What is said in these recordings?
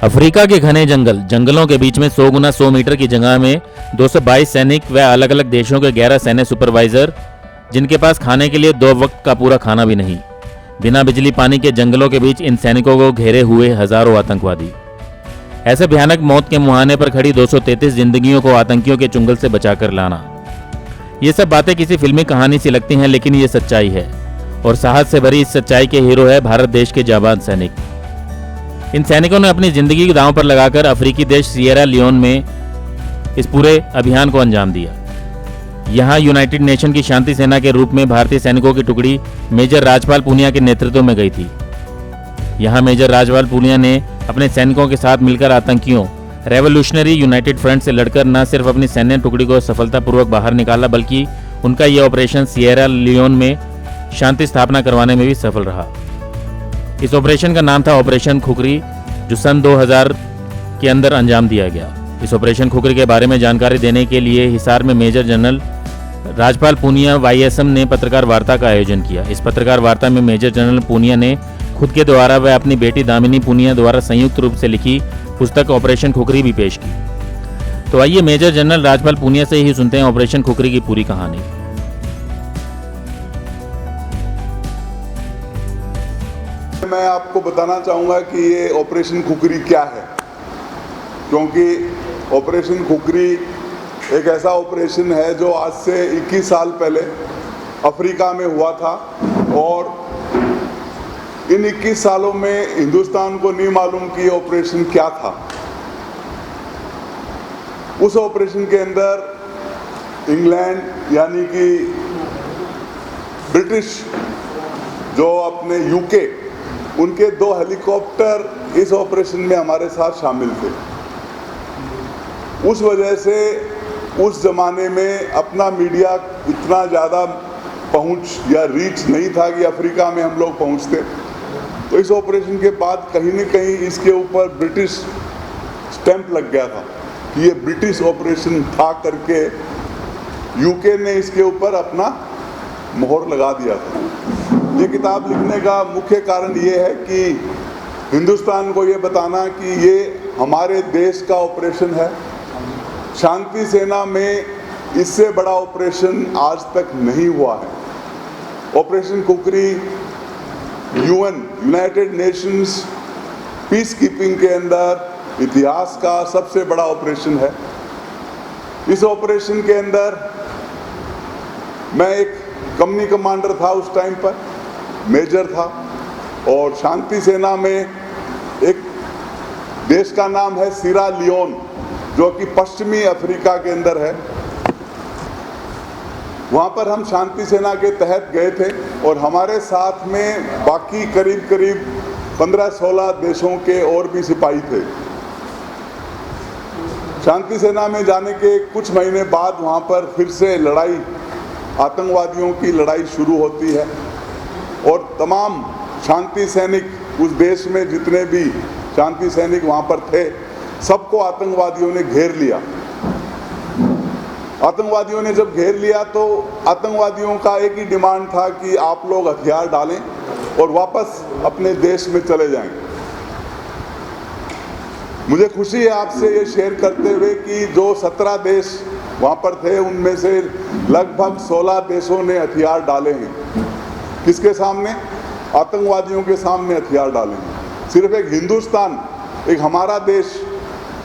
Africa के घने जंगलों के बीच में 100 गुना 100 मीटर की जगह में 222 सैनिक व अलग अलग देशों के 11 सैन्य सुपरवाइजर, जिनके पास खाने के लिए 2 वक्त का पूरा खाना भी नहीं। बिना बिजली पानी के जंगलों के बीच इन सैनिकों को घेरे हुए हजारों आतंकवादी। ऐसे भयानक मौत के मुहाने पर खड़ी 233 जिंदगियों को आतंकियों के चुंगल से बचाकर लाना। ये सब बातें किसी फिल्मी कहानी सी लगती हैं, लेकिन ये सच्चाई है। और साहस से भरी इस सच्चाई के हीरो है भारत देश के जाबाज सैनिक। इन सैनिकों ने अपनी जिंदगी दांव पर लगाकर अफ्रीकी देश सिएरा लियोन में इस पूरे अभियान को अंजाम दिया। यहाँ यूनाइटेड नेशन की शांति सेना के रूप में भारतीय सैनिकों की टुकड़ी मेजर राजपाल पूनिया के नेतृत्व में गई थी। यहाँ मेजर राजपाल पूनिया ने अपने सैनिकों के साथ मिलकर आतंकियों रेवोल्यूशनरी यूनाइटेड फ्रंट से लड़कर न सिर्फ अपनी सैन्य टुकड़ी को सफलतापूर्वक बाहर निकाला, बल्कि उनका यह ऑपरेशन सिएरा लियोन में शांति स्थापना करवाने में भी सफल रहा। इस ऑपरेशन का नाम था ऑपरेशन खुखरी, जो सन 2000 के अंदर अंजाम दिया गया। इस ऑपरेशन खुखरी के बारे में जानकारी देने के लिए हिसार में major general Rajpal Punia YSM ने पत्रकार वार्ता का आयोजन किया। इस पत्रकार वार्ता में मेजर जनरल पूनिया ने खुद के द्वारा व अपनी बेटी दामिनी पूनिया द्वारा संयुक्त रूप से लिखी पुस्तक ऑपरेशन खुखरी भी पेश की। तो आइए मेजर जनरल राजपाल पूनिया से ही सुनते हैं ऑपरेशन खुखरी की पूरी कहानी। मैं आपको बताना चाहूँगा कि ये ऑपरेशन खुखरी क्या है, क्योंकि ऑपरेशन खुखरी एक ऐसा ऑपरेशन है जो आज से 21 साल पहले अफ्रीका में हुआ था। और इन 21 सालों में हिंदुस्तान को नहीं मालूम कि ये ऑपरेशन क्या था। उस ऑपरेशन के अंदर इंग्लैंड यानी कि ब्रिटिश जो अपने UK, उनके 2 हेलीकॉप्टर इस ऑपरेशन में हमारे साथ शामिल थे। उस वजह से उस ज़माने में अपना मीडिया इतना ज़्यादा पहुंच या रीच नहीं था कि अफ्रीका में हम लोग पहुंचते। तो इस ऑपरेशन के बाद कहीं न कहीं इसके ऊपर ब्रिटिश स्टैंप लग गया था कि ये ब्रिटिश ऑपरेशन था करके UK ने इसके ऊपर अपना मोहर लगा दिया था। ये किताब लिखने का मुख्य कारण ये है कि हिंदुस्तान को ये बताना कि ये हमारे देश का ऑपरेशन है। शांति सेना में इससे बड़ा ऑपरेशन आज तक नहीं हुआ है। Operation Khukri United Nations peacekeeping के अंदर इतिहास का सबसे बड़ा ऑपरेशन है। इस ऑपरेशन के अंदर मैं एक कंपनी कमांडर था, उस टाइम पर मेजर था। और शांति सेना में एक देश का नाम है सिएरा लियोन, जो कि पश्चिमी अफ्रीका के अंदर है। वहाँ पर हम शांति सेना के तहत गए थे और हमारे साथ में बाकी करीब 15-16 देशों के और भी सिपाही थे। शांति सेना में जाने के कुछ महीने बाद वहाँ पर फिर से लड़ाई, आतंकवादियों की लड़ाई शुरू होती है और तमाम शांति सैनिक उस देश में जितने भी शांति सैनिक वहाँ पर थे, सबको आतंकवादियों ने घेर लिया। आतंकवादियों ने जब घेर लिया तो आतंकवादियों का एक ही डिमांड था कि आप लोग हथियार डालें और वापस अपने देश में चले जाएं। मुझे खुशी है आपसे ये शेयर करते हुए कि जो 17 देश वहाँ पर थे, उनमें से लगभग 16 देशों ने हथियार डाले हैं। किसके सामने? आतंकवादियों के सामने हथियार डाले हैं। सिर्फ एक हिंदुस्तान, एक हमारा देश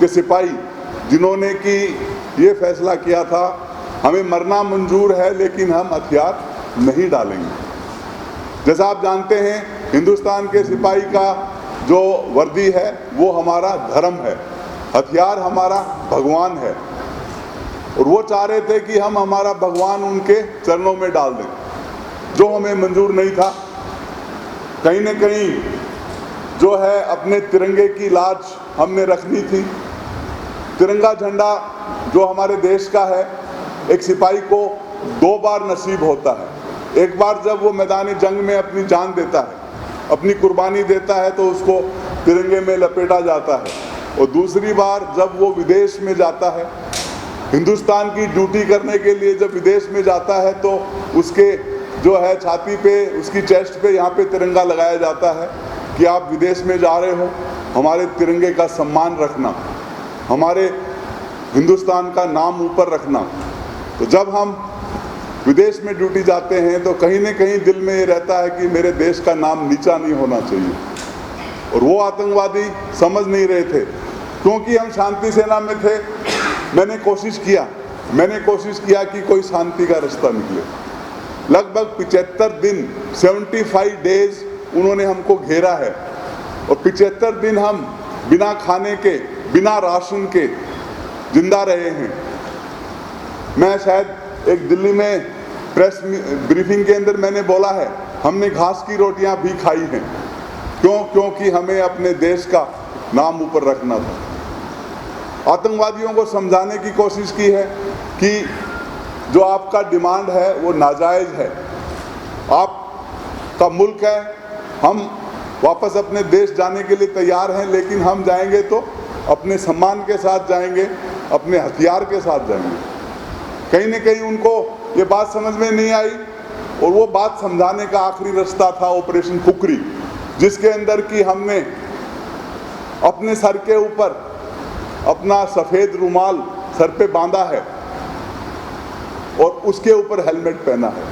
के सिपाही जिन्होंने कि ये फैसला किया था हमें मरना मंजूर है लेकिन हम हथियार नहीं डालेंगे। जैसा आप जानते हैं, हिंदुस्तान के सिपाही का जो वर्दी है वो हमारा धर्म है, हथियार हमारा भगवान है। और वो चाह रहे थे कि हम हमारा भगवान उनके चरणों में डाल दें, जो हमें मंजूर नहीं था। कहीं न कहीं जो है अपने तिरंगे की लाज हमने रखनी थी। तिरंगा झंडा जो हमारे देश का है, एक सिपाही को 2 बार नसीब होता है। एक बार जब वो मैदानी जंग में अपनी जान देता है, अपनी कुर्बानी देता है, तो उसको तिरंगे में लपेटा जाता है। और दूसरी बार जब वो विदेश में जाता है, हिंदुस्तान की ड्यूटी करने के लिए जब विदेश में जाता है, तो उसके जो है छाती पे, उसकी चेस्ट पे यहाँ पे तिरंगा लगाया जाता है कि आप विदेश में जा रहे हो हमारे तिरंगे का सम्मान रखना, हमारे हिंदुस्तान का नाम ऊपर रखना। तो जब हम विदेश में ड्यूटी जाते हैं तो कहीं न कहीं दिल में ये रहता है कि मेरे देश का नाम नीचा नहीं होना चाहिए। और वो आतंकवादी समझ नहीं रहे थे, क्योंकि हम शांति सेना में थे। मैंने कोशिश किया कि कोई शांति का रास्ता निकले। लगभग 75 दिन 75 डेज उन्होंने हमको घेरा है और 75 दिन हम बिना खाने के, बिना राशन के जिंदा रहे हैं। मैं शायद एक दिल्ली में प्रेस ब्रीफिंग के अंदर मैंने बोला है, हमने घास की रोटियां भी खाई हैं। क्योंकि हमें अपने देश का नाम ऊपर रखना था। आतंकवादियों को समझाने की कोशिश की है कि जो आपका डिमांड है वो नाजायज़ है। आपका मुल्क है, हम वापस अपने देश जाने के लिए तैयार हैं, लेकिन हम जाएंगे तो अपने सम्मान के साथ जाएंगे, अपने हथियार के साथ जाएंगे। कहीं न कहीं उनको ये बात समझ में नहीं आई और वो बात समझाने का आखिरी रास्ता था ऑपरेशन खुखरी, जिसके अंदर कि हमने अपने सर के ऊपर अपना सफ़ेद रुमाल सर पे बांधा है और उसके ऊपर हेलमेट पहना है।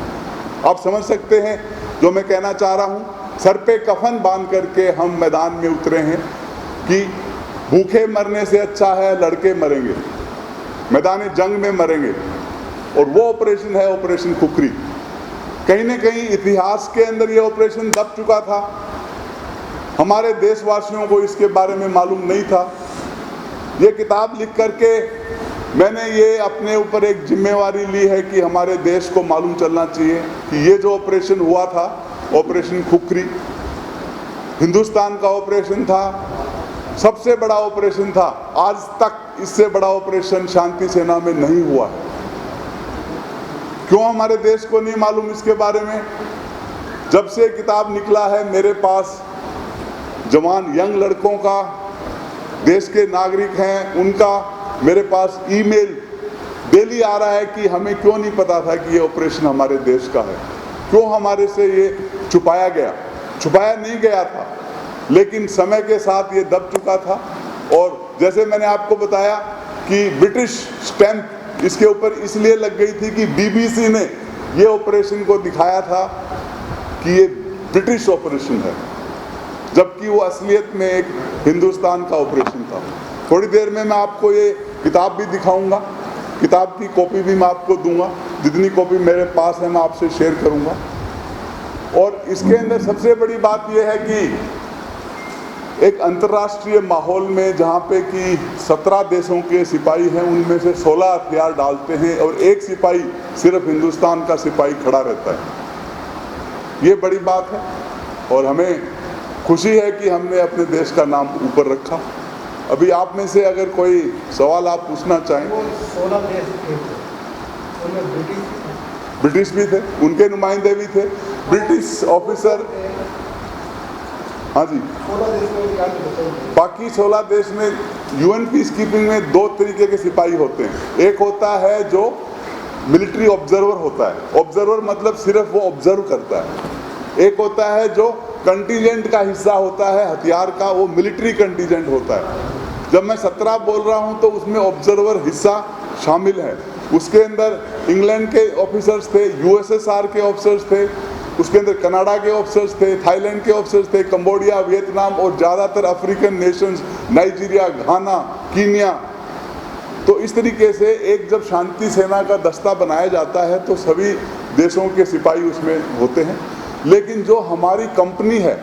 आप समझ सकते हैं जो मैं कहना चाह रहा हूँ। सर पे कफन बांध करके हम मैदान में उतरे हैं कि भूखे मरने से अच्छा है लड़के मरेंगे, मैदान जंग में मरेंगे। और वो ऑपरेशन है ऑपरेशन खुखरी। कहीं न कहीं इतिहास के अंदर ये ऑपरेशन दब चुका था। हमारे देशवासियों को इसके बारे में मालूम नहीं था। ये किताब लिख करके मैंने ये अपने ऊपर एक जिम्मेवारी ली है कि हमारे देश को मालूम चलना चाहिए कि ये जो ऑपरेशन हुआ था, ऑपरेशन खुखरी, हिंदुस्तान का ऑपरेशन था, सबसे बड़ा ऑपरेशन था। आज तक इससे बड़ा ऑपरेशन शांति सेना में नहीं हुआ है। क्यों हमारे देश को नहीं मालूम इसके बारे में? जब से किताब निकला है मेरे पास जवान यंग लड़कों का, देश के नागरिक हैं उनका मेरे पास ईमेल डेली आ रहा है कि हमें क्यों नहीं पता था कि ये ऑपरेशन हमारे देश का है, क्यों हमारे से ये छुपाया गया। छुपाया नहीं गया था, लेकिन समय के साथ ये दब चुका था। और जैसे मैंने आपको बताया कि ब्रिटिश स्टैंप इसके ऊपर इसलिए लग गई थी कि बीबीसी ने ये ऑपरेशन को दिखाया था कि ये ब्रिटिश ऑपरेशन है, जबकि वो असलियत में एक हिंदुस्तान का ऑपरेशन था। थोड़ी देर में मैं आपको ये किताब भी दिखाऊंगा, किताब की कॉपी भी मैं आपको दूंगा, जितनी कॉपी मेरे पास है मैं आपसे शेयर करूंगा। और इसके अंदर सबसे बड़ी बात यह है कि एक अंतर्राष्ट्रीय माहौल में जहाँ पे कि 17 देशों के सिपाही हैं, उनमें से 16 हथियार डालते हैं और एक सिपाही सिर्फ हिंदुस्तान का सिपाही खड़ा रहता है। ये बड़ी बात है और हमें खुशी है कि हमने अपने देश का नाम ऊपर रखा। अभी आप में से अगर कोई सवाल आप पूछना चाहें। 16 देश थे, उनमें ब्रिटिश भी थे, उनके नुमाइंदे भी थे, ब्रिटिश ऑफिसर। हाँ जी, 16 देश में क्या बताइए। बाकी 16 देश में यूएन पीस कीपिंग में 2 तरीके के सिपाही होते हैं। एक होता है जो मिलिट्री ऑब्जर्वर होता है, ऑब्जर्वर मतलब सिर्फ वो ऑब्जर्व करता है। एक होता है जो कंटीजेंट का हिस्सा होता है हथियार का, वो मिलिट्री कंटीजेंट होता है। जब मैं 17 बोल रहा हूँ तो उसमें ऑब्जर्वर हिस्सा शामिल है। उसके अंदर इंग्लैंड के ऑफिसर्स थे, यूएसएसआर के ऑफिसर्स थे, उसके अंदर कनाडा के ऑफिसर्स थे, थाईलैंड के ऑफिसर्स थे, कंबोडिया, वियतनाम और ज़्यादातर अफ्रीकन नेशंस, नाइजीरिया, घाना, कीनिया। तो इस तरीके से एक जब शांति सेना का दस्ता बनाया जाता है तो सभी देशों के सिपाही उसमें होते हैं। लेकिन जो हमारी कंपनी है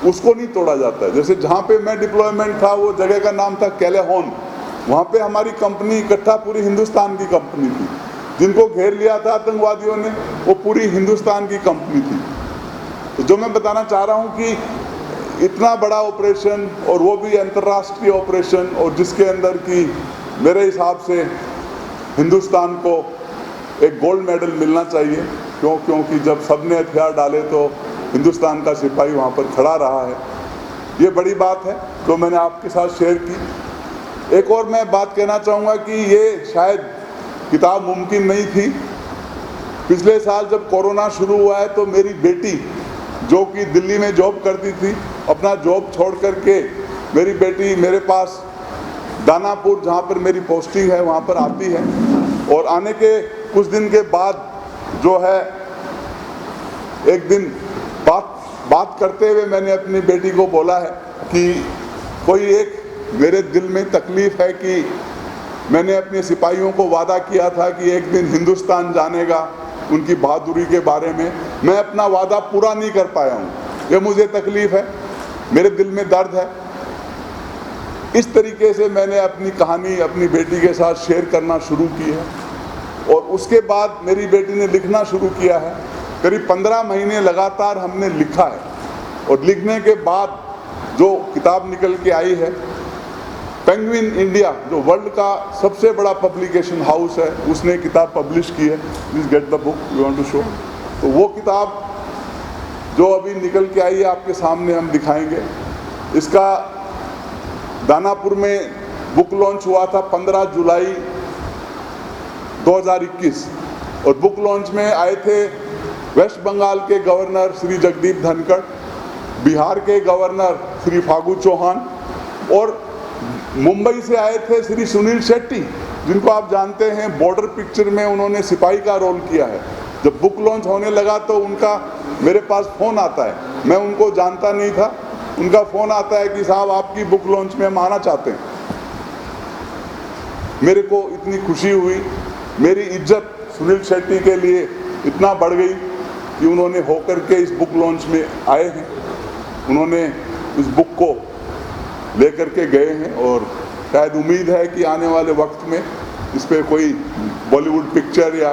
उसको नहीं तोड़ा जाता है। जैसे जहाँ पे मैं डिप्लॉयमेंट था वो जगह का नाम था कैलेहॉन, वहाँ पे हमारी कंपनी इकट्ठा पूरी हिंदुस्तान की कंपनी थी। जिनको घेर लिया था आतंकवादियों ने वो पूरी हिंदुस्तान की कंपनी थी। तो जो मैं बताना चाह रहा हूँ कि इतना बड़ा ऑपरेशन और वो भी अंतर्राष्ट्रीय ऑपरेशन, और जिसके अंदर की मेरे हिसाब से हिंदुस्तान को एक गोल्ड मेडल मिलना चाहिए। क्योंकि जब सबने हथियार डाले तो हिंदुस्तान का सिपाही वहाँ पर खड़ा रहा है। ये बड़ी बात है तो मैंने आपके साथ शेयर की। एक और मैं बात कहना चाहूँगा कि ये शायद किताब मुमकिन नहीं थी। पिछले साल जब कोरोना शुरू हुआ है तो मेरी बेटी जो कि दिल्ली में जॉब करती थी, अपना जॉब छोड़ करके मेरी बेटी मेरे पास दानापुर, जहाँ पर मेरी पोस्टिंग है, वहाँ पर आती है। और आने के कुछ दिन के बाद जो है, एक दिन बात करते हुए मैंने अपनी बेटी को बोला है कि कोई एक मेरे दिल में तकलीफ़ है कि मैंने अपने सिपाहियों को वादा किया था कि एक दिन हिंदुस्तान जानेगा, उनकी बहादुरी के बारे में मैं अपना वादा पूरा नहीं कर पाया हूँ। ये मुझे तकलीफ़ है, मेरे दिल में दर्द है। इस तरीके से मैंने अपनी कहानी अपनी बेटी के साथ शेयर करना शुरू की है। और उसके बाद मेरी बेटी ने लिखना शुरू किया है। करीब 15 महीने लगातार हमने लिखा है। और लिखने के बाद जो किताब निकल के आई है, पेंगुइन इंडिया, जो वर्ल्ड का सबसे बड़ा पब्लिकेशन हाउस है, उसने किताब पब्लिश की है। Please get the book, you want to show. तो वो किताब जो अभी निकल के आई है आपके सामने हम दिखाएंगे। इसका दानापुर में बुक लॉन्च हुआ था 15 जुलाई 2021। और बुक लॉन्च में आए थे वेस्ट बंगाल के गवर्नर श्री जगदीप धनखड़, बिहार के गवर्नर श्री फागू चौहान, और मुंबई से आए थे श्री सुनील शेट्टी, जिनको आप जानते हैं बॉर्डर पिक्चर में उन्होंने सिपाही का रोल किया है। जब बुक लॉन्च होने लगा तो उनका मेरे पास फ़ोन आता है, मैं उनको जानता नहीं था, उनका फ़ोन आता है कि साहब आपकी बुक लॉन्च में हम आना चाहते हैं। मेरे को इतनी खुशी हुई, मेरी इज्जत सुनील शेट्टी के लिए इतना बढ़ गई कि उन्होंने होकर के इस बुक लॉन्च में आए हैं। उन्होंने इस बुक को लेकर के गए हैं और शायद उम्मीद है कि आने वाले वक्त में इस पर कोई बॉलीवुड पिक्चर या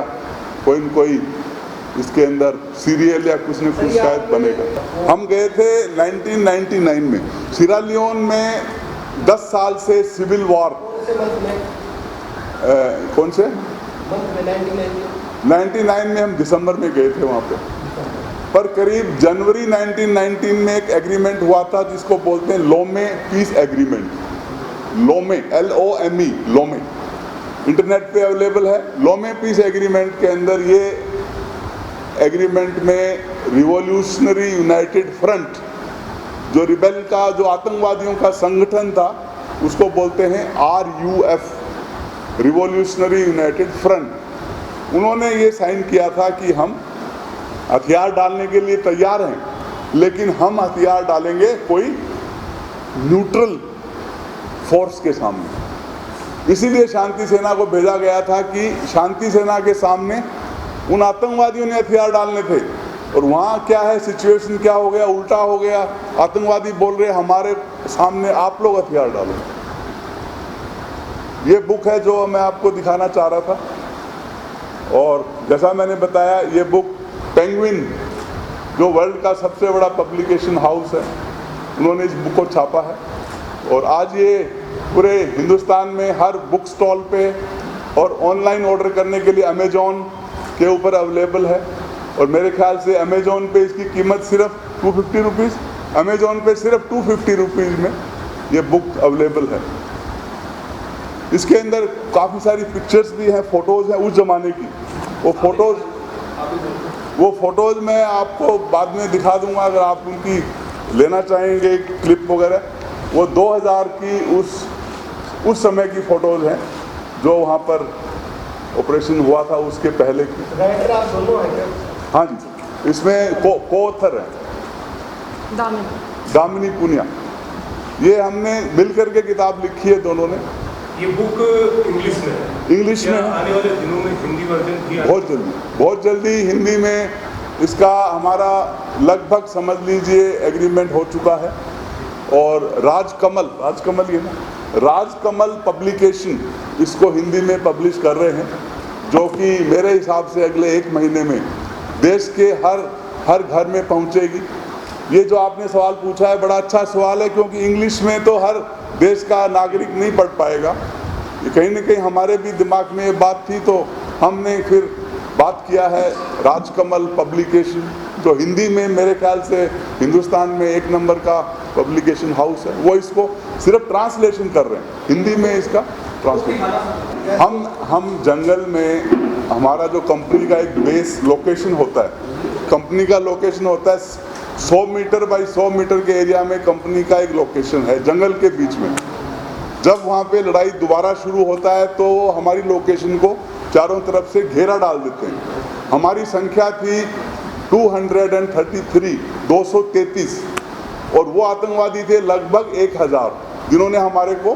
कोई न कोई इसके अंदर सीरियल या कुछ न कुछ शायद बनेगा। हम गए थे 1999 में सीरा लियोन में। 10 साल से सिविल वॉर, कौन से 99 में हम दिसंबर में गए थे वहाँ पर करीब जनवरी 1919 में एक एग्रीमेंट हुआ था जिसको बोलते हैं लोमे पीस एग्रीमेंट। लोमे, LOME, लोमे, इंटरनेट पे अवेलेबल है। लोमे पीस एग्रीमेंट के अंदर ये एग्रीमेंट में रिवॉल्यूशनरी यूनाइटेड फ्रंट, जो रिबेल का, जो आतंकवादियों का संगठन था, उसको बोलते हैं RUF, रिवॉल्यूशनरी यूनाइटेड फ्रंट। उन्होंने ये साइन किया था कि हम हथियार डालने के लिए तैयार हैं, लेकिन हम हथियार डालेंगे कोई न्यूट्रल फोर्स के सामने। इसीलिए शांति सेना को भेजा गया था कि शांति सेना के सामने उन आतंकवादियों ने हथियार डालने थे। और वहाँ क्या है, सिचुएशन क्या हो गया, उल्टा हो गया। आतंकवादी बोल रहे हमारे सामने आप लोग हथियार डालो। ये बुक है जो मैं आपको दिखाना चाह रहा था। और जैसा मैंने बताया, ये बुक पेंगुइन, जो वर्ल्ड का सबसे बड़ा पब्लिकेशन हाउस है, उन्होंने इस बुक को छापा है। और आज ये पूरे हिंदुस्तान में हर बुक स्टॉल पे और ऑनलाइन ऑर्डर करने के लिए अमेजोन के ऊपर अवेलेबल है। और मेरे ख्याल से अमेजोन पे इसकी कीमत सिर्फ 250 रुपीज़, अमेजोन पे सिर्फ 250 रुपीज़ में ये बुक अवेलेबल है। इसके अंदर काफ़ी सारी पिक्चर्स भी हैं, फ़ोटोज़ हैं उस ज़माने की। वो फ़ोटोज़ मैं आपको बाद में दिखा दूंगा अगर आप उनकी लेना चाहेंगे क्लिप वगैरह। वो 2000 की उस समय की फ़ोटोज़ हैं जो वहाँ पर ऑपरेशन हुआ था, उसके पहले की। राइटर आप दोनों हैं क्या? हाँ जी, इसमें को-ऑथर हैं दामिनी पुनिया। ये हमने मिल करके किताब लिखी है दोनों ने। ये बुक इंग्लिश में है? इंग्लिश में है। आने वाले दिनों में हिंदी वर्जन किया? बहुत जल्दी हिंदी में इसका हमारा लगभग समझ लीजिए एग्रीमेंट हो चुका है। और राजकमल ये ना, राजकमल पब्लिकेशन इसको हिंदी में पब्लिश कर रहे हैं, जो कि मेरे हिसाब से अगले 1 महीने में देश के हर घर में पहुंचेगी। ये जो आपने सवाल पूछा है बड़ा अच्छा सवाल है, क्योंकि इंग्लिश में तो हर देश का नागरिक नहीं पढ़ पाएगा। ये कहीं ना कहीं हमारे भी दिमाग में ये बात थी, तो हमने फिर बात किया है राजकमल पब्लिकेशन, जो हिंदी में मेरे ख्याल से हिंदुस्तान में 1 नंबर का पब्लिकेशन हाउस है। वो इसको सिर्फ ट्रांसलेशन कर रहे हैं, हिंदी में इसका ट्रांसलेशन। हम जंगल में, हमारा जो कंपनी का एक बेस लोकेशन होता है, कंपनी का लोकेशन होता है 100 मीटर बाई 100 मीटर के एरिया में कंपनी का एक लोकेशन है जंगल के बीच में। जब वहाँ पे लड़ाई दोबारा शुरू होता है तो हमारी लोकेशन को चारों तरफ से घेरा डाल देते हैं। हमारी संख्या थी 233 और वो आतंकवादी थे लगभग 1000 जिन्होंने हमारे को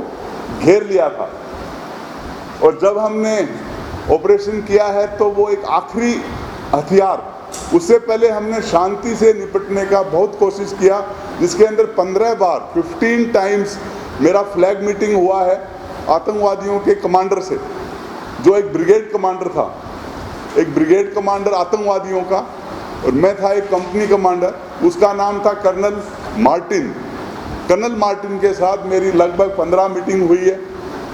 घेर लिया था। और जब हमने ऑपरेशन किया है तो वो एक आखिरी हथियार, उससे पहले हमने शांति से निपटने का बहुत कोशिश किया, जिसके अंदर 15 बार 15 टाइम्स मेरा फ्लैग मीटिंग हुआ है आतंकवादियों के कमांडर से, जो एक ब्रिगेड कमांडर था, एक ब्रिगेड कमांडर आतंकवादियों का, और मैं था एक कंपनी कमांडर, उसका नाम था कर्नल मार्टिन। कर्नल मार्टिन के साथ मेरी लगभग 15 मीटिंग हुई है।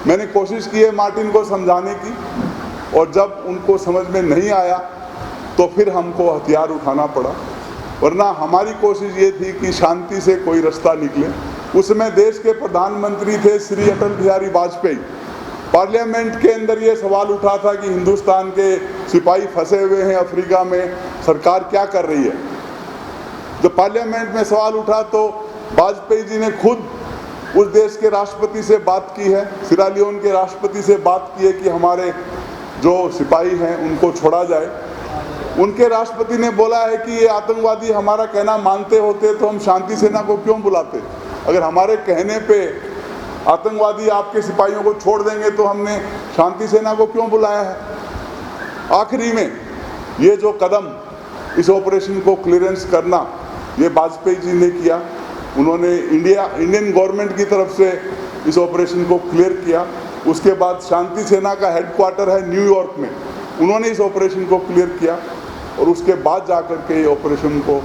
मैंने कोशिश की है मार्टिन को समझाने की, और जब उनको समझ में नहीं आया तो फिर हमको हथियार उठाना पड़ा, वरना हमारी कोशिश ये थी कि शांति से कोई रास्ता निकले। उस समय देश के प्रधानमंत्री थे श्री अटल बिहारी वाजपेयी। पार्लियामेंट के अंदर ये सवाल उठा था कि हिंदुस्तान के सिपाही फंसे हुए हैं अफ्रीका में, सरकार क्या कर रही है। जब पार्लियामेंट में सवाल उठा तो वाजपेयी जी ने खुद उस देश के राष्ट्रपति से बात की है, सिरालियोन के राष्ट्रपति से बात की है कि हमारे जो सिपाही हैं उनको छोड़ा जाए। उनके राष्ट्रपति ने बोला है कि ये आतंकवादी हमारा कहना मानते होते तो हम शांति सेना को क्यों बुलाते, अगर हमारे कहने पे आतंकवादी आपके सिपाहियों को छोड़ देंगे तो हमने शांति सेना को क्यों बुलाया है। आखिरी में ये जो कदम इस ऑपरेशन को क्लियरेंस करना, ये वाजपेयी जी ने किया। उन्होंने इंडियन गवर्नमेंट की तरफ से इस ऑपरेशन को क्लियर किया। उसके बाद शांति सेना का हेडक्वार्टर है न्यूयॉर्क में, उन्होंने इस ऑपरेशन को क्लियर किया और उसके बाद जाकर के ये ऑपरेशन को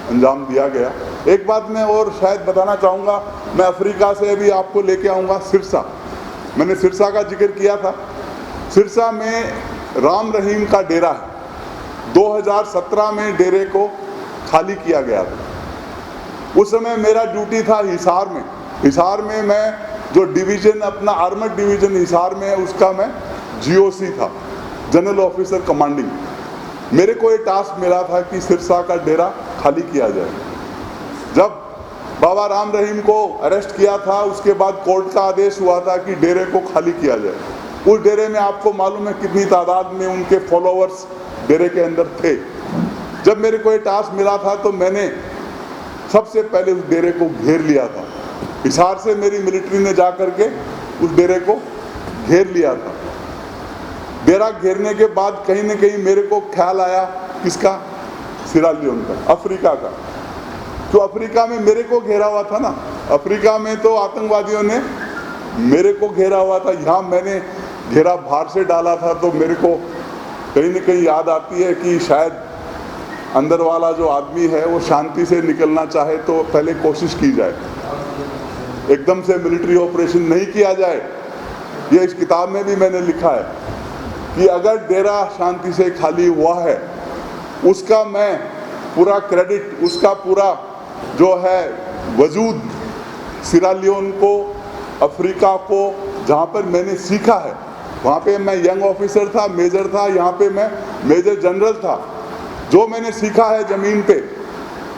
अंजाम दिया गया। एक बात मैं और शायद बताना चाहूँगा, मैं अफ्रीका से अभी आपको लेके आऊँगा सिरसा। मैंने सिरसा का जिक्र किया था। सिरसा में राम रहीम का डेरा है। 2017 में डेरे को खाली किया गया था। उस समय मेरा ड्यूटी था हिसार में। हिसार में मैं जो डिवीज़न अपना आर्मड डिवीज़न हिसार में है उसका मैं GOC था, जनरल ऑफिसर कमांडिंग। मेरे को ये टास्क मिला था कि सिरसा का डेरा खाली किया जाए। जब बाबा राम रहीम को अरेस्ट किया था उसके बाद कोर्ट का आदेश हुआ था कि डेरे को खाली किया जाए। उस डेरे में आपको मालूम है कितनी तादाद में उनके फॉलोअर्स डेरे के अंदर थे। जब मेरे को ये टास्क मिला था तो मैंने सबसे पहले उस डेरे को घेर लिया था। हिसार से मेरी मिलिट्री ने जा करके उस डेरे को घेर लिया था। डेरा घेरने के बाद कहीं न कहीं मेरे को ख्याल आया किसका, सिरालियोन का, अफ्रीका का। तो अफ्रीका में मेरे को घेरा हुआ था ना, अफ्रीका में तो आतंकवादियों ने मेरे को घेरा हुआ था। यहाँ मैंने घेरा बाहर से डाला था, तो मेरे को कहीं न कहीं याद आती है कि शायद अंदर वाला जो आदमी है वो शांति से निकलना चाहे तो पहले कोशिश की जाए, एकदम से मिलिट्री ऑपरेशन नहीं किया जाए। ये इस किताब में भी मैंने लिखा है कि अगर डेरा शांति से खाली हुआ है उसका मैं पूरा क्रेडिट, उसका पूरा जो है वजूद सिरालियोन को, अफ्रीका को, जहाँ पर मैंने सीखा है, वहाँ पे मैं यंग ऑफिसर था, मेजर था, यहाँ पे मैं मेजर जनरल था। जो मैंने सीखा है ज़मीन पे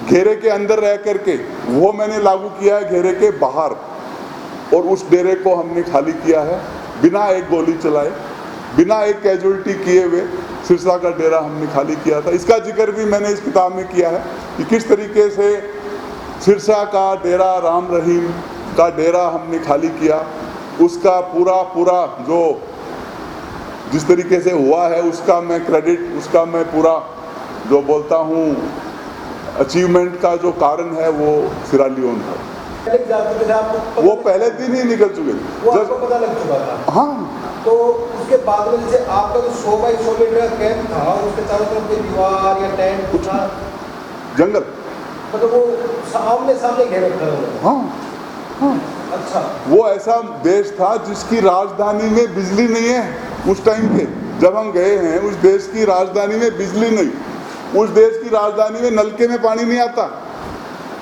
घेरे के अंदर रह करके, वो मैंने लागू किया है घेरे के बाहर, और उस डेरे को हमने खाली किया है बिना एक गोली चलाए, बिना एक कैजुअल्टी किए हुए। सिरसा का डेरा हमने खाली किया था। इसका जिक्र भी मैंने इस किताब में किया है कि किस तरीके से सिरसा का डेरा, राम रहीम का डेरा हमने खाली किया। उसका पूरा जो जिस तरीके से हुआ है उसका मैं क्रेडिट, उसका मैं पूरा जो बोलता हूँ अचीवमेंट का जो कारण है वो सिरालियोन था। वो पहले दिन ही निकल चुके थे, वो आपको पता लग चुका था। हाँ, तो उसके बाद में जैसे आपका जो 100 बाई 100 मीटर का कैंप था, उसके चारों तरफ कोई दीवार या टेंट कुछ था, जंगल, मतलब वो आमने सामने घेरे खड़े हुए। हाँ, अच्छा, वो ऐसा देश था जिसकी राजधानी में बिजली नहीं है उस टाइम पे। जब हम गए हैं उस देश की राजधानी में बिजली नहीं, उस देश की राजधानी में नलके में पानी नहीं आता।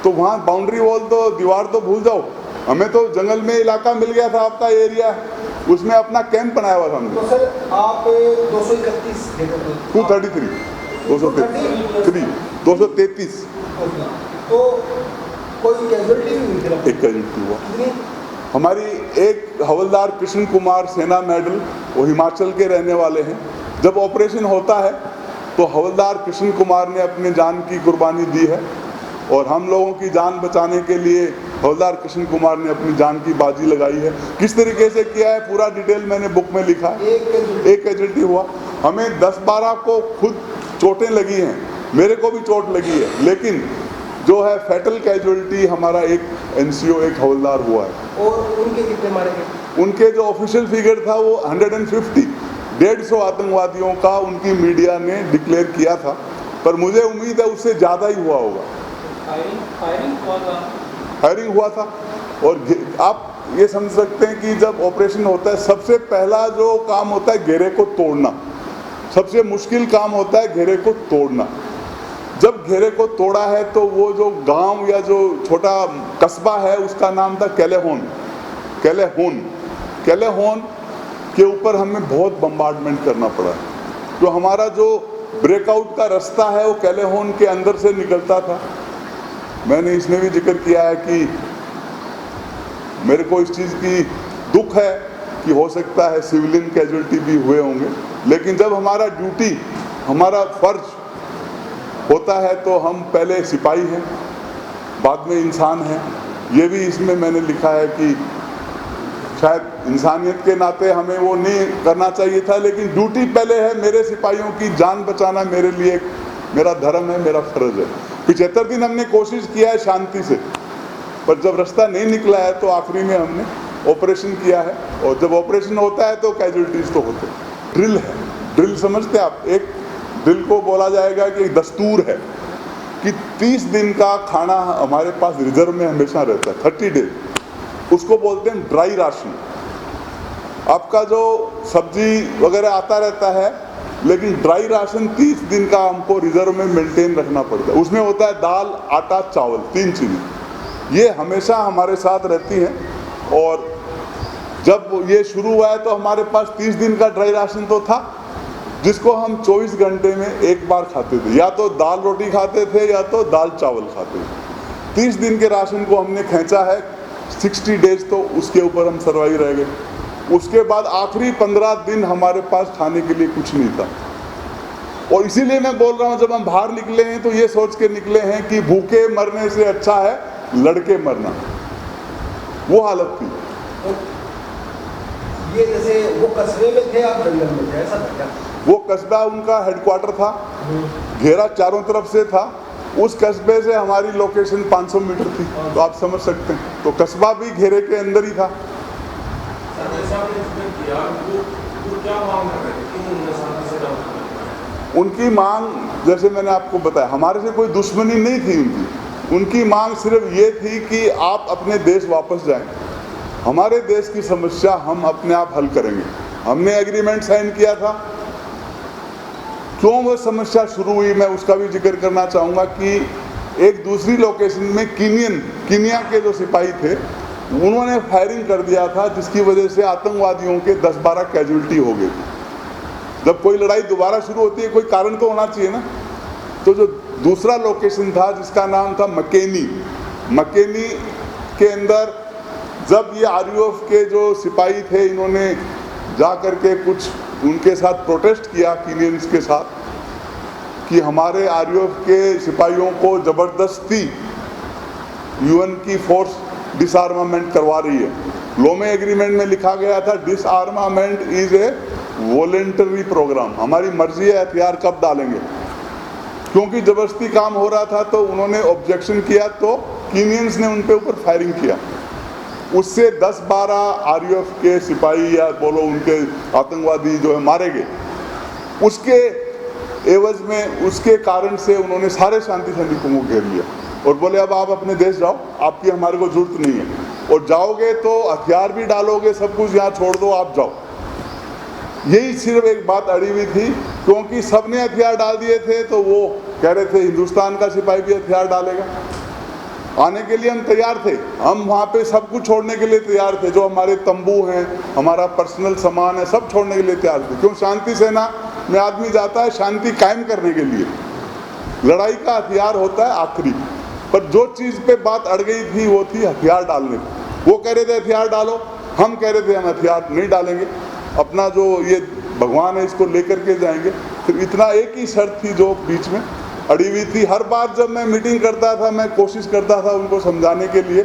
तो वहाँ बाउंड्री वॉल तो, दीवार तो भूल जाओ। हमें तो जंगल में इलाका मिल गया था, आपका एरिया, उसमें अपना कैंप बनाया हुआ था हमने। तो सर आप 233 233 233 तो कोई कैजुअलिटी भी हुई थी? एक कैजुअलिटी हुआ। कितनी? हमारी एक हवलदार कृष्ण कुमार सेना मेडल, वो हिमाचल के रहने वाले हैं। जब ऑपरेशन होता है तो हवलदार कृष्ण कुमार ने अपने जान की कुर्बानी दी है और हम लोगों की जान बचाने के लिए हवलदार कृष्ण कुमार ने अपनी जान की बाजी लगाई है। किस तरीके से किया है पूरा डिटेल मैंने बुक में लिखा है। एक कैजुअलिटी हुआ। हमें 10-12 को खुद चोटें लगी हैं, मेरे को भी चोट लगी है, लेकिन जो है फैटल कैजुअलिटी हमारा एक एनसीओ, एक हवलदार हुआ है। और उनके कितने मारे गए? उनके जो ऑफिशियल फिगर था वो 150, 150 आतंकवादियों का उनकी मीडिया ने डिक्लेयर किया था, पर मुझे उम्मीद है उससे ज़्यादा ही हुआ होगा। फायरिंग हुआ था। और आप ये समझ सकते हैं कि जब ऑपरेशन होता है सबसे पहला जो काम होता है घेरे को तोड़ना, सबसे मुश्किल काम होता है घेरे को तोड़ना। जब घेरे को तोड़ा है तो वो जो गांव या जो छोटा कस्बा है उसका नाम था कैलेहोन। कैलेहोन के ऊपर हमें बहुत बम्बार्डमेंट करना पड़ा। जो हमारा जो ब्रेकआउट का रास्ता है वो कैलेहोन के अंदर से निकलता था। मैंने इसमें भी जिक्र किया है कि मेरे को इस चीज़ की दुख है कि हो सकता है सिविलियन कैजुअलिटी भी हुए होंगे, लेकिन जब हमारा ड्यूटी, हमारा फर्ज होता है तो हम पहले सिपाही हैं, बाद में इंसान हैं। ये भी इसमें मैंने लिखा है कि शायद इंसानियत के नाते हमें वो नहीं करना चाहिए था, लेकिन ड्यूटी पहले है। मेरे सिपाहियों की जान बचाना मेरे लिए मेरा धर्म है, मेरा फर्ज है। 75 दिन हमने कोशिश किया है शांति से, पर जब रास्ता नहीं निकला है तो आखिरी में हमने ऑपरेशन किया है। और जब ऑपरेशन होता है तो कैजुअलिटीज़ तो होते हैं। ड्रिल है, ड्रिल समझते आप? एक ड्रिल को बोला जाएगा कि एक दस्तूर है कि 30 दिन का खाना हमारे पास रिजर्व में हमेशा रहता है, 30 डेज। उसको बोलते हैं ड्राई राशन। आपका जो सब्जी वगैरह आता रहता है, लेकिन ड्राई राशन 30 दिन का हमको रिजर्व में मेंटेन रखना पड़ता है। उसमें होता है दाल, आटा, चावल, 3 चीज़ें। ये हमेशा हमारे साथ रहती हैं। और जब ये शुरू हुआ है तो हमारे पास 30 दिन का ड्राई राशन तो था, जिसको हम 24 घंटे में एक बार खाते थे। या तो दाल रोटी खाते थे या तो दाल चावल खाते थे। 30 दिन के राशन को हमने खींचा है 60 डेज, तो उसके ऊपर हम सर्वाइव रह गए। उसके बाद आखिरी 15 दिन हमारे पास खाने के लिए कुछ नहीं था। और इसीलिए मैं बोल रहा हूँ, जब हम बाहर निकले हैं तो ये सोच के निकले हैं कि भूखे मरने से अच्छा है लड़के मरना। वो हालत थी। ये जैसे वो कस्बे में थे, आप जंगल में थे, ऐसा था क्या? वो कस्बा उनका हेडक्वार्टर था, घेरा चारों तरफ से था। उस कस्बे से हमारी लोकेशन 500 मीटर थी, तो आप समझ सकते हैं। तो कस्बा भी घेरे के अंदर ही था। उनकी मांग, जैसे मैंने आपको बताया, हमारे से कोई दुश्मनी नहीं थी उनकी। उनकी मांग सिर्फ ये थी कि आप अपने देश वापस जाएं, हमारे देश की समस्या हम अपने आप हल करेंगे। हमने एग्रीमेंट साइन किया था। क्यों वो समस्या शुरू हुई मैं उसका भी जिक्र करना चाहूँगा कि एक दूसरी लोकेशन में कीनिया के जो सिपाही थे उन्होंने फायरिंग कर दिया था, जिसकी वजह से आतंकवादियों के 10-12 कैजुअलिटी हो गई। जब कोई लड़ाई दोबारा शुरू होती है कोई कारण तो होना चाहिए ना। तो जो दूसरा लोकेशन था जिसका नाम था मकेनी के अंदर, जब ये RUF के जो सिपाही थे इन्होंने जा कर के कुछ उनके साथ प्रोटेस्ट किया कीनियंस के साथ कि हमारे RUF के सिपाहियों को ज़बरदस्ती UN की फोर्स डिसआर्मामेंट करवा रही है। लोमे एग्रीमेंट में लिखा गया था disarmament is a voluntary program. हमारी मर्जी है हथियार कब डालेंगे। क्योंकि ज़बरदस्ती काम हो रहा था तो उन्होंने ऑब्जेक्शन किया, तो कीनियंस ने उन पे ऊपर फायरिंग किया। उससे 10-12 RUF के सिपाही या बोलो उनके आतंकवादी जो है मारे गए। उसके एवज में, उसके कारण से उन्होंने सारे शांति सैनिकों को घेर लिया और बोले अब आप अपने देश जाओ, आपकी हमारे को जरूरत नहीं है। और जाओगे तो हथियार भी डालोगे, सब कुछ यहाँ छोड़ दो, आप जाओ। यही सिर्फ एक बात अड़ी हुई थी, क्योंकि सबने हथियार डाल दिए थे तो वो कह रहे थे हिंदुस्तान का सिपाही भी हथियार डालेगा। आने के लिए हम तैयार थे, हम वहाँ पे सब कुछ छोड़ने के लिए तैयार थे। जो हमारे तंबू हैं, हमारा पर्सनल सामान है, सब छोड़ने के लिए तैयार थे। क्यों? शांति सेना में आदमी जाता है शांति कायम करने के लिए। लड़ाई का हथियार होता है आखिरी, पर जो चीज़ पे बात अड़ गई थी वो थी हथियार डालने की। वो कह रहे थे हथियार डालो, हम कह रहे थे हम हथियार नहीं डालेंगे, अपना जो ये भगवान है इसको लेकर के जाएंगे। तो इतना एक ही शर्त थी जो बीच में अड़ी हुई थी। हर बार जब मैं मीटिंग करता था मैं कोशिश करता था उनको समझाने के लिए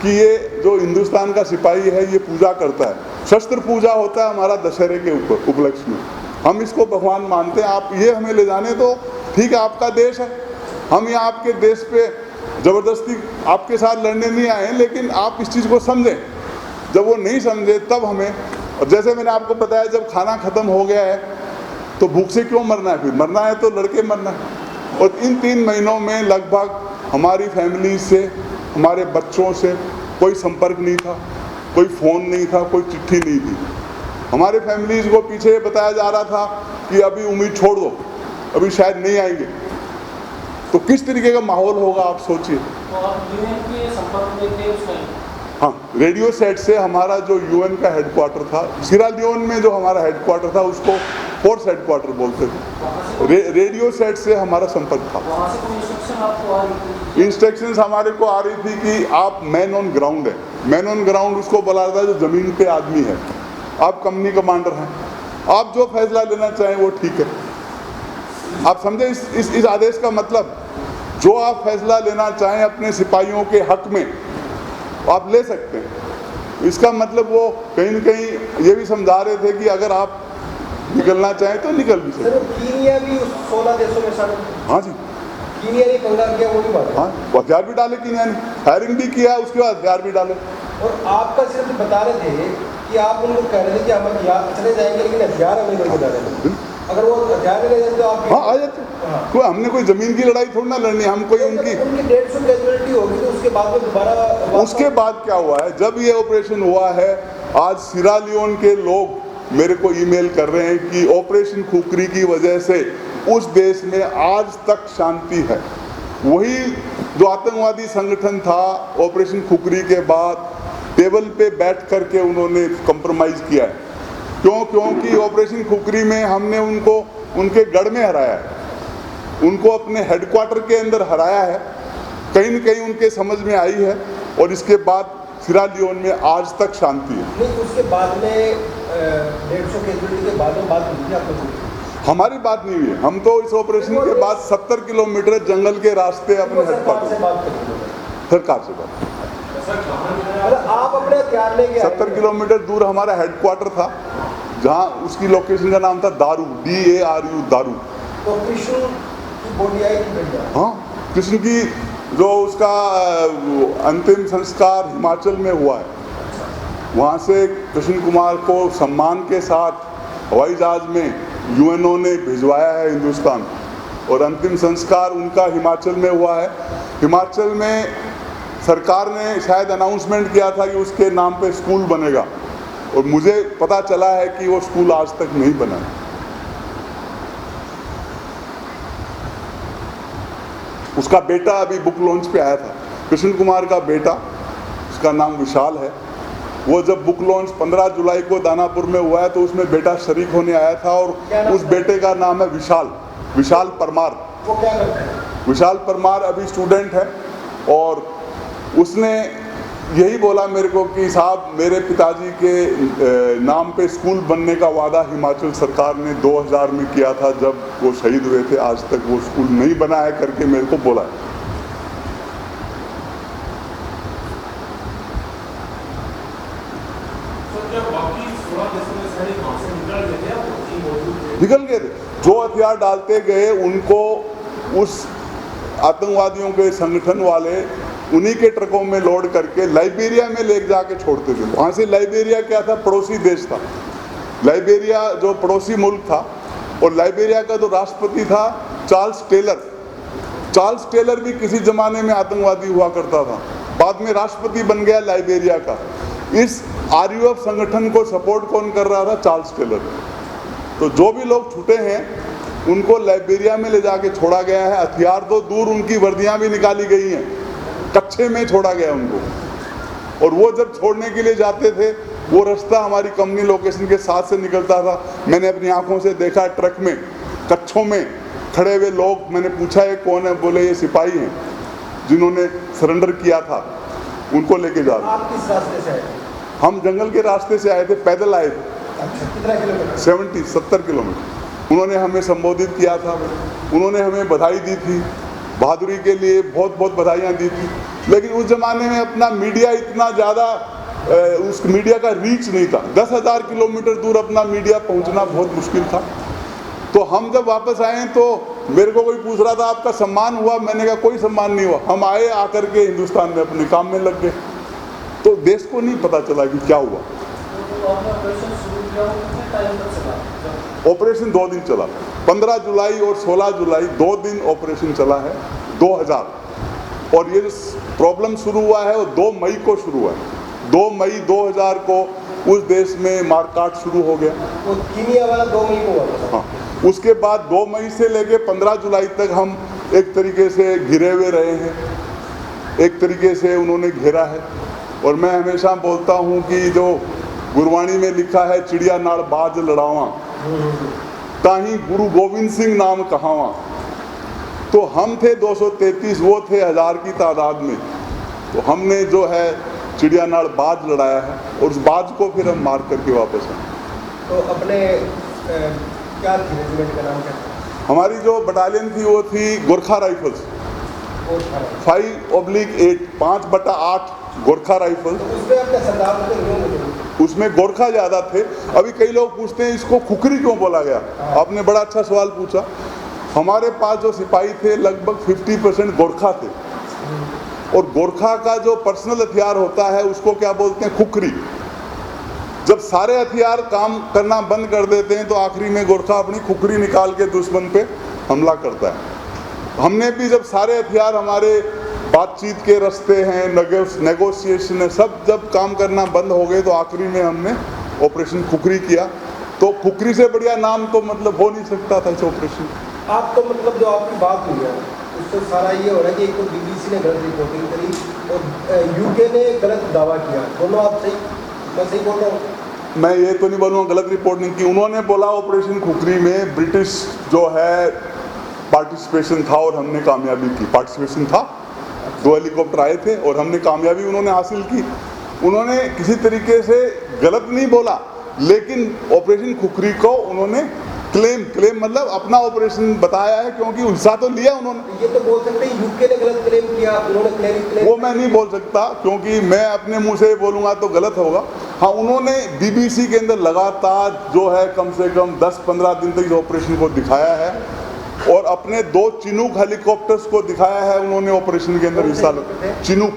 कि ये जो हिंदुस्तान का सिपाही है ये पूजा करता है, शस्त्र पूजा होता है हमारा दशहरे के ऊपर उपलक्ष्य में, हम इसको भगवान मानते हैं। आप ये हमें ले जाने तो ठीक है, आपका देश है, हम यहाँ आपके देश पे ज़बरदस्ती आपके साथ लड़ने नहीं आए हैं, लेकिन आप इस चीज़ को समझें। जब वो नहीं समझे तब हमें, और जैसे मैंने आपको बताया जब खाना ख़त्म हो गया है तो भूख से क्यों मरना है, फिर मरना है तो लड़के मरना है। और इन 3 महीनों में लगभग हमारी फैमिली से, हमारे बच्चों से कोई संपर्क नहीं था, कोई फ़ोन नहीं था, कोई चिट्ठी नहीं थी। हमारे फैमिलीज़ को पीछे बताया जा रहा था कि अभी उम्मीद छोड़ दो, अभी शायद नहीं आएंगे। तो किस तरीके का माहौल होगा आप सोचिए। तो आप यूएन के संपर्क में थे उस टाइम? हाँ, रेडियो सेट से हमारा जो यूएन का हेडक्वार्टर था, सीरा लियोन में जो हमारा हेडक्वार्टर था उसको फोर्स हेडक्वार्टर बोलते थे। रेडियो सेट से हमारा संपर्क था। वहाँ से कोई इंस्ट्रक्शन आपको आ रही थी? इंस्ट्रक्शंस हमारे को आ रही थी कि आप मैन ऑन ग्राउंड है। मैन ऑन ग्राउंड उसको बोला जाता है जो ज़मीन पे आदमी है। आप कंपनी कमांडर हैं, आप जो फैसला लेना चाहें वो ठीक है। आप समझे इस आदेश का मतलब, जो आप फैसला लेना चाहें अपने सिपाहियों के हक में आप ले सकते हैं। इसका मतलब वो कहीं न कहीं ये भी समझा रहे थे कि अगर आप निकलना चाहें तो निकल भी सकते सर कीनिया भी उस 16 देशों में शामिल? हाँ जी, कीनिया ने पंगा किया, वो नहीं बात है। हाँ, वो हथियार भी डाले कीनिया ने, फायरिंग भी किया, उसके बाद हथियार भी डाले। और आपका सिर्फ बता रहे थे कि आप उनको कह रहे थे कि हम यहाँ चले जाएंगे लेकिन हथियार हमें नहीं बता रहे थे। अगर वो हथियार ले जाते तो आप? हाँ, आ जाते। कोई हमने कोई ज़मीन की लड़ाई थोड़ी ना लड़नी, हम कोई उनकी 150 कैजुअलिटी होगी तो उसके बाद में दोबारा उसके बाद क्या हुआ है, जब ये ऑपरेशन हुआ है, आज सीरा लियोन के लोग मेरे को ईमेल कर रहे हैं कि ऑपरेशन खुकरी की वजह से उस देश में आज तक शांति है। वही जो आतंकवादी संगठन था ऑपरेशन खुकरी के बाद टेबल पे बैठ करके उन्होंने कंप्रोमाइज़ किया है। क्योंकि ऑपरेशन खुकरी में हमने उनको उनके गढ़ में हराया है, उनको अपने हेडक्वार्टर के अंदर हराया है, कहीं न कहीं उनके समझ में आई है, और इसके बाद सीरा लियोन में आज तक शांति है। नहीं, उसके बाद में 150 कैजुअलिटी के बाद में बात हुई थी आपको? हमारी बात नहीं हुई है, हम तो इस ऑपरेशन के बाद 70 किलोमीटर जंगल के रास्ते अपने हेडक्वार्टर सरकार से बात। आप अपने हथियार लेके 70 किलोमीटर दूर हमारा हेडक्वार्टर था, जहाँ उसकी लोकेशन का नाम था दारू, DARU, दारू। तो कृष्ण की बॉडी आई थी भैया? हाँ, कृष्ण की जो उसका अंतिम संस्कार हिमाचल में हुआ है, वहाँ से कृष्ण कुमार को सम्मान के साथ हवाई जहाज में UNO ने भिजवाया है हिंदुस्तान, और अंतिम संस्कार उनका हिमाचल में हुआ है। हिमाचल में सरकार ने शायद अनाउंसमेंट किया था कि उसके नाम पे स्कूल बनेगा, और मुझे पता चला है कि वो स्कूल आज तक नहीं बना है। उसका बेटा अभी बुक लॉन्च पे आया था, कृष्ण कुमार का बेटा, उसका नाम विशाल है। वो जब बुक लॉन्च 15 जुलाई को दानापुर में हुआ है तो उसमें बेटा शरीक होने आया था, और उस बेटे का नाम है विशाल परमार। वो क्या करते हैं? विशाल परमार अभी स्टूडेंट है, और उसने यही बोला मेरे को कि साहब मेरे पिताजी के नाम पे स्कूल बनने का वादा हिमाचल सरकार ने 2000 में किया था जब वो शहीद हुए थे, आज तक वो स्कूल नहीं बना है करके मेरे को बोला है। निकल गए थे, जो हथियार डालते गए उनको उस आतंकवादियों के संगठन वाले उन्हीं के ट्रकों में लोड करके लाइबेरिया में ले जाके छोड़ते थे। वहाँ से लाइबेरिया क्या था, पड़ोसी देश था। लाइबेरिया जो पड़ोसी मुल्क था, और लाइबेरिया का जो राष्ट्रपति था चार्ल्स टेलर भी किसी ज़माने में आतंकवादी हुआ करता था, बाद में राष्ट्रपति बन गया लाइबेरिया का। इस RUF संगठन को सपोर्ट कौन कर रहा था, चार्ल्स टेलर। तो जो भी लोग छूटे हैं उनको लाइबेरिया में ले जाके छोड़ा गया है। हथियार तो दूर, उनकी वर्दियाँ भी निकाली गई हैं, कच्चे में छोड़ा गया उनको। और वो जब छोड़ने के लिए जाते थे वो रास्ता हमारी कंपनी लोकेशन के साथ से निकलता था। मैंने अपनी आंखों से देखा, ट्रक में कच्छों में खड़े हुए लोग, मैंने पूछा ये कौन है, बोले ये सिपाही हैं। जिन्होंने सरेंडर किया था उनको लेके जा रहे। आप किस रास्ते से आए थे? हम जंगल के रास्ते से आए थे, पैदल आए थे। अच्छा, कितना किलोमीटर? 70 किलोमीटर। उन्होंने हमें संबोधित किया था, उन्होंने हमें बधाई दी थी, बहादुरी के लिए बहुत बहुत बधाइयाँ दी थी। लेकिन उस ज़माने में अपना मीडिया इतना ज़्यादा उस मीडिया का रीच नहीं था। 10,000 किलोमीटर दूर अपना मीडिया पहुंचना बहुत मुश्किल था। तो हम जब वापस आए तो मेरे को कोई पूछ रहा था आपका सम्मान हुआ? मैंने कहा कोई सम्मान नहीं हुआ, हम आए, आकर के हिंदुस्तान में अपने काम में लग गए। तो देश को नहीं पता चला कि क्या हुआ। ऑपरेशन शुरू किया, कितने टाइम तक चला? ऑपरेशन 2 दिन चला, 15 जुलाई और 16 जुलाई 2 दिन ऑपरेशन चला है 2000। और ये जो प्रॉब्लम शुरू हुआ है वो 2 मई को शुरू हुआ है। 2 मई 2000 को उस देश में मारकाट शुरू हो गया। वो कीनिया वाला 2 मई को हुआ था। हाँ, उसके बाद 2 मई से लेके 15 जुलाई तक हम एक तरीके से घिरे हुए रहे हैं, एक तरीके से उन्होंने घेरा है। और मैं हमेशा बोलता हूँ कि जो गुरबाणी में लिखा है, चिड़िया नाड़ बाज लड़ावा ताही गुरु गोविंद सिंह नाम कहावा। तो हम थे 233, वो थे 1000 की तादाद में। तो हमने जो है चिड़िया नाड़ बाज लड़ाया है और उस बाज को फिर हम मार करके वापस आए। तो अपने क्या थी रेजिमेंट का नाम क्या था? हमारी जो बटालियन थी वो थी गोरखा राइफल्स, 5/8, 5/8 गोरखा राइफल। तो उसमें अपने सरदार को क्यों मिले? उसमें गोरखा ज़्यादा थे। अभी कई लोग पूछते हैं इसको खुखरी क्यों बोला गया। आपने बड़ा अच्छा सवाल पूछा। हमारे पास जो सिपाही थे लगभग 50% गोरखा थे। और गोरखा का जो पर्सनल हथियार होता है उसको क्या बोलते हैं? खुखरी। जब सारे हथियार काम करना बंद कर देते हैं तो आखिरी में गोरखा अपनी खुखरी निकाल के दुश्मन पे हमला करता है। हमने भी जब सारे हथियार हमारे बातचीत के रास्ते हैं, नेगोशिएशन है, सब जब काम करना बंद हो गए तो आखिरी में हमने ऑपरेशन खुखरी किया। तो खुखरी से बढ़िया नाम तो मतलब हो नहीं सकता था इस ऑपरेशन। आप तो मतलब जो आपकी बात हुई है उससे सारा ये हो रहा है कि एक तो BBC ने गलत रिपोर्टिंग करी और यूके ने गलत दावा किया। दोनों आप सही, मैं सही बोल रहा हूँ? मैं ये तो नहीं बोलूँगा गलत रिपोर्टिंग की। उन्होंने बोला ऑपरेशन खुखरी में ब्रिटिश जो है पार्टिसिपेशन था और हमने कामयाबी की। पार्टिसिपेशन था, 2 हेलीकॉप्टर आए थे और हमने कामयाबी उन्होंने हासिल की। उन्होंने किसी तरीके से गलत नहीं बोला, लेकिन ऑपरेशन खुखरी को उन्होंने क्लेम मतलब अपना ऑपरेशन बताया है, क्योंकि हिस्सा तो लिया उन्होंने। ये तो बोल सकते हैं यूके ने गलत क्लेम किया, उन्होंने क्लेम वो मैं नहीं बोल सकता, क्योंकि मैं अपने मुंह से बोलूँगा तो गलत होगा। हाँ, उन्होंने BBC के अंदर लगातार जो है कम से कम 10-15 दिन तक इस ऑपरेशन को दिखाया है और अपने 2 चिनूक हेलीकॉप्टर्स को दिखाया है उन्होंने ऑपरेशन के अंदर हिस्सा लिया। चिनूक,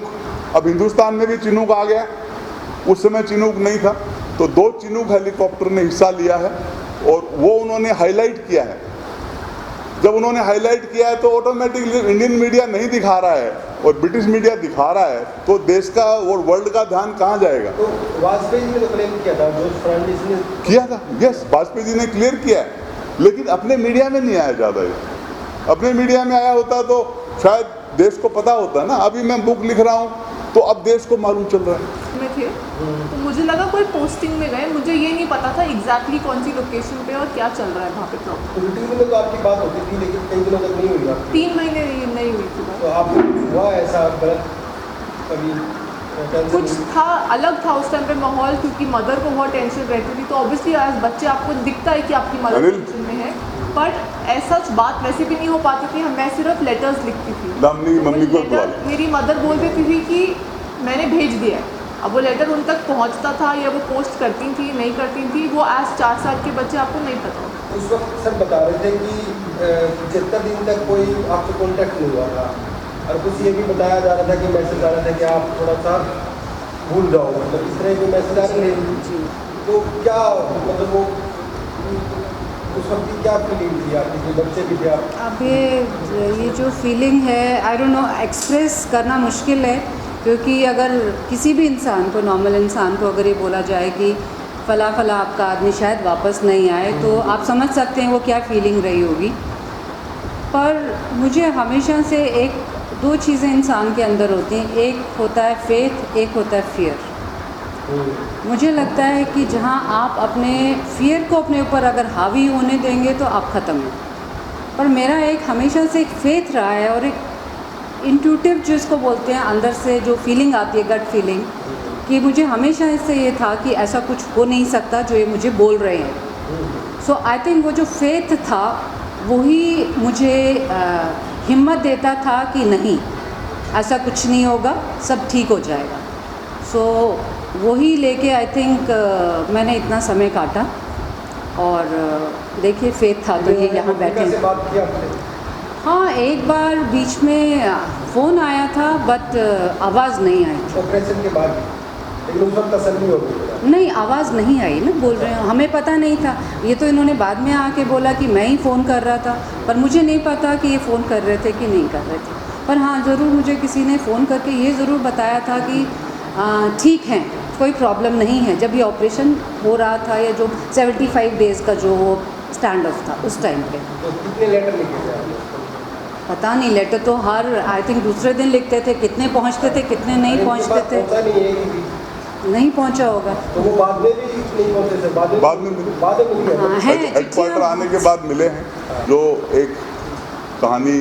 अब हिंदुस्तान में भी चिनूक आ गया, उस समय चिनूक नहीं था। तो 2 चिनूक हेलीकॉप्टर ने हिस्सा लिया है और वो उन्होंने हाईलाइट किया है। जब उन्होंने हाईलाइट किया है तो ऑटोमेटिकली इंडियन मीडिया नहीं दिखा रहा है और ब्रिटिश मीडिया दिखा रहा है, तो देश का और वर्ल्ड का ध्यान कहाँ जाएगा। तो वाजपेयी जी ने तो क्लेम किया था, जॉर्ज फर्नांडिस ने किया था, यस, वाजपेयी जी ने क्लियर किया है, लेकिन अपने मीडिया में नहीं आया ज़्यादा। ये अपने मीडिया में आया होता तो शायद देश को पता होता ना। अभी मैं बुक लिख रहा हूँ तो अब देश को मालूम चल रहा है। में थे तो मुझे लगा कोई पोस्टिंग में गए, मुझे ये नहीं पता था एग्जैक्टली कौन सी लोकेशन पे और क्या चल रहा है वहाँ पे प्रॉब्लम। उल्टी में तो आपकी बात होती थी, लेकिन कई दिनों तक नहीं हुई आपकी। 3 महीने नहीं हुई थी बात। तो आप हुआ ऐसा गलत कभी कुछ था, अलग था उस टाइम पे माहौल, क्योंकि मदर को बहुत टेंशन रहती थी। तो ऑब्वियसली एज बच्चे आपको दिखता है कि आपकी मदर टेंशन में है, बट ऐसा बात वैसे भी नहीं हो पाती थी। मैं सिर्फ लेटर्स लिखती थी। मम्मी को मेरी मदर बोल देती थी कि मैंने भेज दिया है। अब वो लेटर उन तक पहुंचता था या वो पोस्ट करती थी नहीं करती थी, वो आज 4 साल के बच्चे आपको नहीं पता। उस वक्त सर बता रहे थे कि 75 दिन तक कोई आपसे कॉन्टैक्ट नहीं हुआ था और कुछ ये भी बताया जा रहा था कि मैसेज आ रहा था कि आप थोड़ा सा भूल जाओ, मतलब इस तरह के मैसेज आ रहे थे। तो क्या मतलब वो उस वक्त की क्या फीलिंग थी आपकी, जो बच्चे भी थे आप? अब ये जो फीलिंग है आई डोंट नो, एक्सप्रेस करना मुश्किल है, क्योंकि अगर किसी भी इंसान को, नॉर्मल इंसान को अगर ये बोला जाए कि फ़ला फ़ला आपका आदमी शायद वापस नहीं आए, तो आप समझ सकते हैं वो क्या फीलिंग रही होगी। पर मुझे हमेशा से 1-2 चीज़ें इंसान के अंदर होती हैं, एक होता है फेथ, एक होता है फियर। मुझे लगता है कि जहाँ आप अपने फियर को अपने ऊपर अगर हावी होने देंगे तो आप ख़त्म हैं। पर मेरा एक हमेशा से एक फेथ रहा है और इंट्यूटिव जिसको बोलते हैं, अंदर से जो फीलिंग आती है, गट फीलिंग, कि मुझे हमेशा इससे ये था कि ऐसा कुछ हो नहीं सकता जो ये मुझे बोल रहे हैं। सो आई थिंक वो जो फेथ था वही मुझे हिम्मत देता था कि नहीं, ऐसा कुछ नहीं होगा, सब ठीक हो जाएगा। सो वही लेके आई थिंक मैंने इतना समय काटा और देखिए फेथ था तो ये यहाँ बैठे से हैं। बात की आपने? हाँ, एक बार बीच में फ़ोन आया था बट आवाज़ नहीं आई थी। ऑपरेशन के बाद, लेकिन उस वक्त तसल्ली हो गई। नहीं, आवाज़ नहीं आई ना, बोल रहे हो, हमें पता नहीं था। ये तो इन्होंने बाद में आके बोला कि मैं ही फ़ोन कर रहा था, पर मुझे नहीं पता कि ये फ़ोन कर रहे थे कि नहीं कर रहे थे। पर हाँ, ज़रूर मुझे किसी ने फ़ोन करके ये ज़रूर बताया था कि ठीक हैं, कोई प्रॉब्लम नहीं है। जब ये ऑपरेशन हो रहा था या जो 75 डेज़ का जो वो स्टैंड ऑफ था उस टाइम पे, तो कितने लेटर लिखे थे आपने? पता नहीं, लेटर तो हर आई थिंक दूसरे दिन लिखते थे, कितने पहुंचते थे कितने नहीं पहुंचते थे, पहुंचा नहीं है कि नहीं पहुंचा होगा। तो वो बाद में भी नहीं पहुंचे थे? बाद में मिल गए। हाँ, है हेडक्वार्टर आने के बाद मिले हैं, जो एक कहानी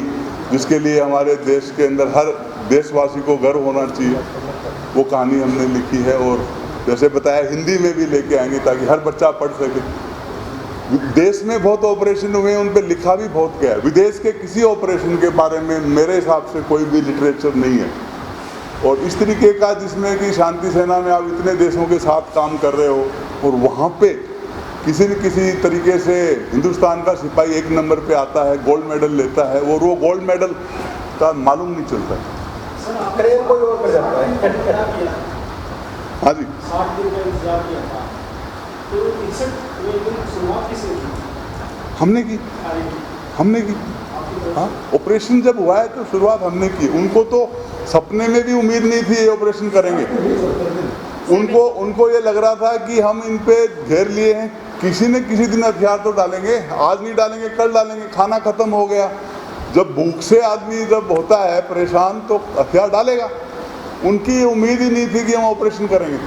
जिसके लिए हमारे देश के अंदर हर देशवासी को गर्व होना चाहिए, वो कहानी हमने लिखी है। और जैसे बताया, हिंदी में भी लेके आएंगे ताकि हर बच्चा पढ़ सके। देश में बहुत ऑपरेशन हुए हैं, उन पर लिखा भी बहुत गया है। विदेश के किसी ऑपरेशन के बारे में मेरे हिसाब से कोई भी लिटरेचर नहीं है। और इस तरीके का जिसमें कि शांति सेना में आप इतने देशों के साथ काम कर रहे हो और वहाँ पे किसी न किसी तरीके से हिंदुस्तान का सिपाही 1 नंबर पे आता है, गोल्ड मेडल लेता है, और वो गोल्ड मेडल का मालूम नहीं चलता है। क्रेम कोई और कर जाता है। हाँ जी, 60 दिन का इंतजार किया था, तो 61वें दिन शुरुआत किसने की? हमने की। हाँ, ऑपरेशन जब हुआ है तो शुरुआत हमने की। उनको तो सपने में भी उम्मीद नहीं थी ये ऑपरेशन करेंगे। उनको ये लग रहा था कि हम इन पे घेर लिए हैं, किसी न किसी दिन हथियार तो डालेंगे, आज नहीं डालेंगे कल डालेंगे। खाना खत्म हो गया, जब भूख से आदमी जब होता है परेशान तो हथियार डालेगा। उनकी उम्मीद ही नहीं थी कि हम ऑपरेशन करेंगे,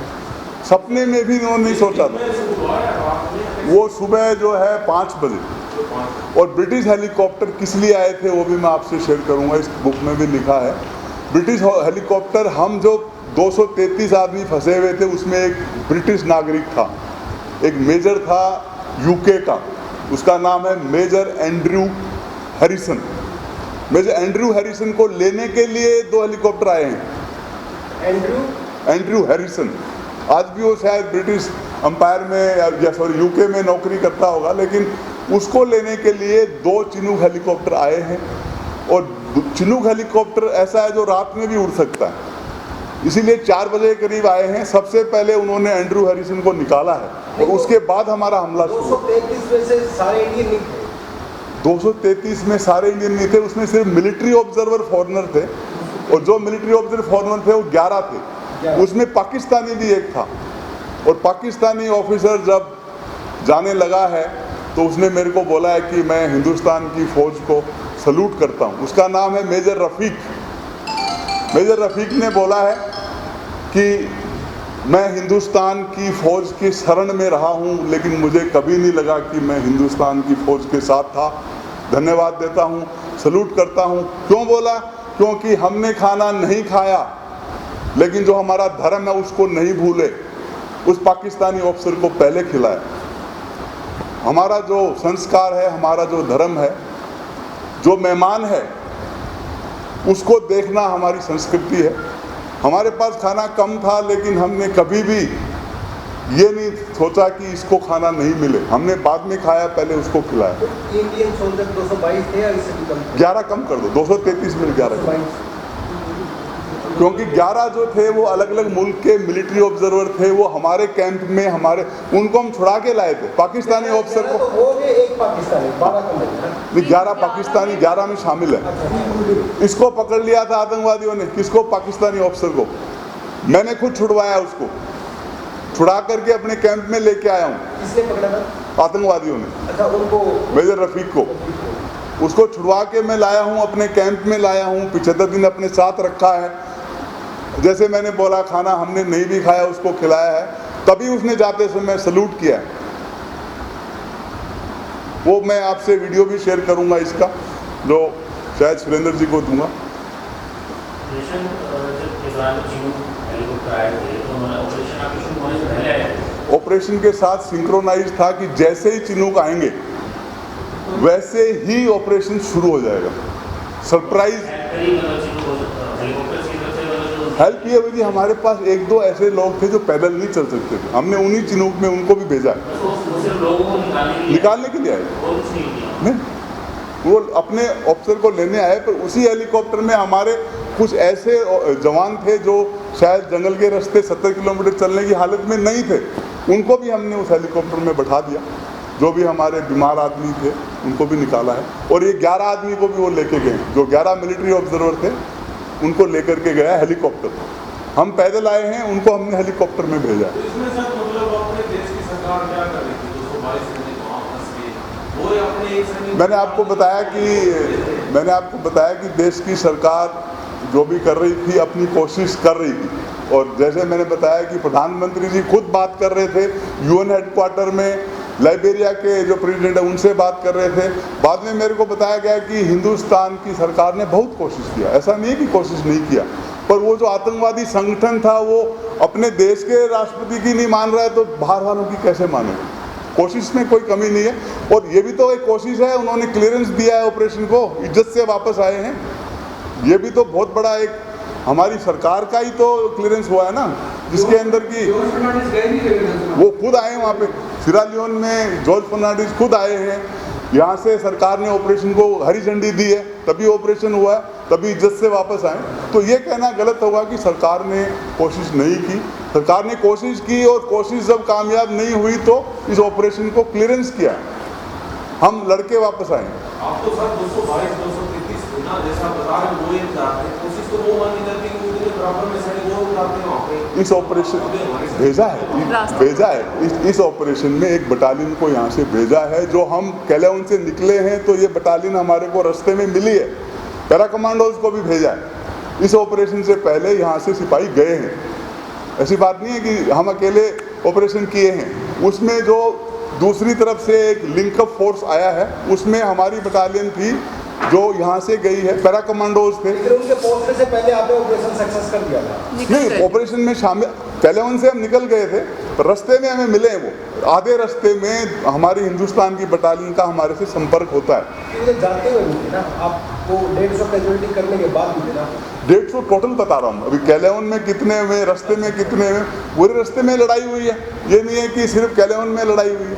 सपने में भी उन्होंने नहीं सोचा था। वो सुबह जो है 5 बजे, और ब्रिटिश हेलीकॉप्टर किस लिए आए थे वो भी मैं आपसे शेयर करूंगा, इस बुक में भी लिखा है। ब्रिटिश हेलीकॉप्टर, हम जो 233 आदमी फंसे हुए थे उसमें एक ब्रिटिश नागरिक था, एक मेजर था यूके का, उसका नाम है major Andrew Harrison. Major Andrew Harrison को लेने के लिए 2 हेलीकॉप्टर आए हैं। एंड्रयू हैरिसन आज भी वो शायद ब्रिटिश अंपायर में या सॉरी यूके में नौकरी करता होगा, लेकिन उसको लेने के लिए 2 चिनूक हेलीकॉप्टर आए हैं। और चिनूक हेलीकॉप्टर ऐसा है जो रात में भी उड़ सकता है, इसीलिए 4 बजे के करीब आए हैं। सबसे पहले उन्होंने एंड्रयू हैरिसन को निकाला है और उसके बाद हमारा हमला शुरू। 233 में से सारे इंडियन नहीं थे? 233 में सारे इंडियन नहीं थे, उसमें सिर्फ मिलिट्री ऑब्जर्वर फॉरेनर थे, और जो मिलिट्री ऑब्जर्वर फॉरेनर थे वो 11 थे, उसमें पाकिस्तानी भी एक था। और पाकिस्तानी ऑफिसर जब जाने लगा है तो उसने मेरे को बोला है कि मैं हिंदुस्तान की फ़ौज को सलूट करता हूँ। उसका नाम है मेजर रफ़ीक। मेजर रफ़ीक ने बोला है कि मैं हिंदुस्तान की फ़ौज की शरण में रहा हूँ, लेकिन मुझे कभी नहीं लगा कि मैं हिंदुस्तान की फ़ौज के साथ था। धन्यवाद देता हूँ, सलूट करता हूँ। क्यों बोला? क्योंकि हमने खाना नहीं खाया, लेकिन जो हमारा धर्म है उसको नहीं भूले। उस पाकिस्तानी ऑफिसर को पहले खिलाया। हमारा जो संस्कार है, हमारा जो धर्म है, जो मेहमान है उसको देखना हमारी संस्कृति है। हमारे पास खाना कम था, लेकिन हमने कभी भी ये नहीं सोचा कि इसको खाना नहीं मिले, हमने बाद में खाया, पहले उसको खिलाया। इंडियन सोल्जर 222 थे या इससे भी कम? 11 कम कर दो, 233 में 11 कम, क्योंकि 11 जो थे वो अलग अलग मुल्क के मिलिट्री ऑब्जर्वर थे। वो हमारे कैंप में उनको हम छुड़ा के लाए थे, पाकिस्तानी ऑफिसर को। तो वो भी एक पाकिस्तानी, 12 कम है। 11 पाकिस्तानी, 11 में शामिल है। इसको पकड़ लिया था आतंकवादियों ने। किसको? पाकिस्तानी ऑफिसर को। मैंने खुद छुड़वाया, उसको छुड़ा करके अपने कैंप में लेके आया हूँ। किसने पकड़ा था? आतंकवादियों ने। अच्छा, उनको? मेजर रफ़ीक को। उसको छुड़वा के मैं लाया हूँ, अपने कैंप में लाया हूँ, 75 दिन अपने साथ रखा है। जैसे मैंने बोला, खाना हमने नहीं भी खाया, उसको खिलाया है, तभी उसने जाते समय सलूट किया है। वो मैं आपसे वीडियो भी शेयर करूंगा इसका, जो शायद सुरेंद्र जी को दूंगा। ऑपरेशन जब के दौरान चिनूक हेलीकॉप्टर आए थे तो ऑपरेशन आपके शुरू होने से पहले आए थे? ऑपरेशन के साथ सिंक्रोनाइज था कि जैसे ही चिनूक आएंगे वैसे ही ऑपरेशन शुरू हो जाएगा। सरप्राइज हेल्प किए हुए जी, हमारे पास एक दो ऐसे लोग थे जो पैदल नहीं चल सकते थे, हमने उन्हीं चिनूक में उनको भी भेजा निकालने के लिए आए। नहीं, वो अपने ऑफिसर को लेने आए, पर उसी हेलीकॉप्टर में हमारे कुछ ऐसे जवान थे जो शायद जंगल के रास्ते 70 किलोमीटर चलने की हालत में नहीं थे, उनको भी हमने उस हेलीकॉप्टर में बैठा दिया। जो भी हमारे बीमार आदमी थे उनको भी निकाला है, और ये 11 आदमी को भी वो लेके गए, जो 11 मिलिट्री ऑब्जर्वर थे उनको लेकर के गया हेलीकॉप्टर। हम पैदल आए हैं, उनको हमने हेलीकॉप्टर में भेजा। तो इसमें सर मतलब अपने देश की सरकार क्या कर रही थी? 222 सैनिक वहाँ फंस गए, वो अपने एक सैनिक मैंने आपको बताया कि देश की सरकार जो भी कर रही थी अपनी कोशिश कर रही थी, और जैसे मैंने बताया कि प्रधानमंत्री जी खुद बात कर रहे थे यूएन हेडक्वार्टर में, लाइबेरिया के जो प्रेसिडेंट है उनसे बात कर रहे थे। बाद में मेरे को बताया गया कि हिंदुस्तान की सरकार ने बहुत कोशिश किया, ऐसा नहीं है कि कोशिश नहीं किया, पर वो जो आतंकवादी संगठन था वो अपने देश के राष्ट्रपति की नहीं मान रहा है तो बाहर वालों की कैसे माने। कोशिश में कोई कमी नहीं है, और ये भी तो एक कोशिश है, उन्होंने क्लियरेंस दिया है ऑपरेशन को, इज्जत से वापस आए हैं। ये भी तो बहुत बड़ा एक हमारी सरकार का ही तो क्लियरेंस हुआ है ना, जिसके अंदर की वो खुद आए वहाँ पे सिरा लियोन में, जॉर्ज फर्नांडिस खुद आए हैं, यहाँ से सरकार ने ऑपरेशन को हरी झंडी दी है, तभी ऑपरेशन हुआ है, तभी इज्जत से वापस आए। तो ये कहना गलत होगा कि सरकार ने कोशिश नहीं की। सरकार ने कोशिश की, और कोशिश जब कामयाब नहीं हुई तो इस ऑपरेशन को क्लियरेंस किया, हम लड़के वापस आए। आप तो सर 222 233 गुना जैसा बता रहे हैं, वो एक जाते हैं, कोशिश तो वो मान करती है कि बराबर में सैनिक वो उतारते हैं वहाँ पे। इस ऑपरेशन भेजा है इस ऑपरेशन में एक बटालियन को यहाँ से भेजा है। जो हम कैलेवन से निकले हैं तो ये बटालियन हमारे को रास्ते में मिली है। पैरा कमांडोज को भी भेजा है। इस ऑपरेशन से पहले यहाँ से सिपाही गए हैं, ऐसी बात नहीं है कि हम अकेले ऑपरेशन किए हैं। उसमें जो दूसरी तरफ से एक लिंकअप फोर्स आया है, उसमें हमारी बटालियन थी जो यहाँ से गई है, पैरा कमांडोज थे। उनके पहुंचने से पहले आपने ऑपरेशन सक्सेस कर दिया था? नहीं, ऑपरेशन में शामिल कैलेवन से हम निकल गए थे, पर रास्ते में हमें मिले वो। आधे रास्ते में हमारी हिंदुस्तान की बटालियन का हमारे से संपर्क होता है। जाते हुए मिले ना आपको, 150 कैजुअलिटी करने के बाद मिले ना? 150 टोटल बता रहा हूँ। अभी कैलेवन में कितने में, रास्ते में कितने में, पूरे रास्ते में लड़ाई हुई है। ये नहीं है कि सिर्फ कैलेवन में लड़ाई हुई है।